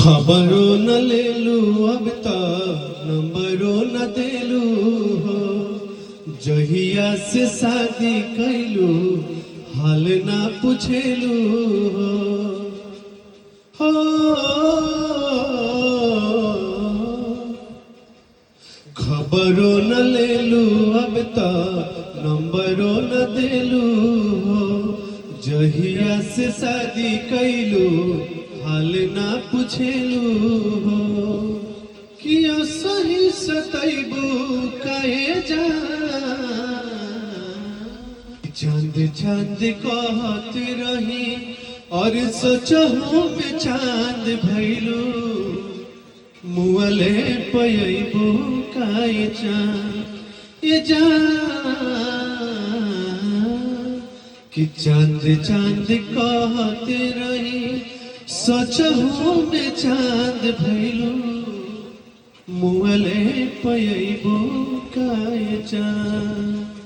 खबरो न लेलू अब तक नंबरो न देलू हो। जहिया से शादी कैलू हाल ना पूछेलू हो। खबरो न लेलू अब तक नंबरो न देलू हो। जहिया से शादी कैलू हाल ना पूछेलू हो। किया सही सतैबू काहे जा चांद चांद कहत रही और सोचहूँ में चांद भैलू। मुअले पयबू काहे चांद ये जा कि चांद चांद कहत रही सोचहूँ में चांद भैलू। मुअले पयबू काहे चांद।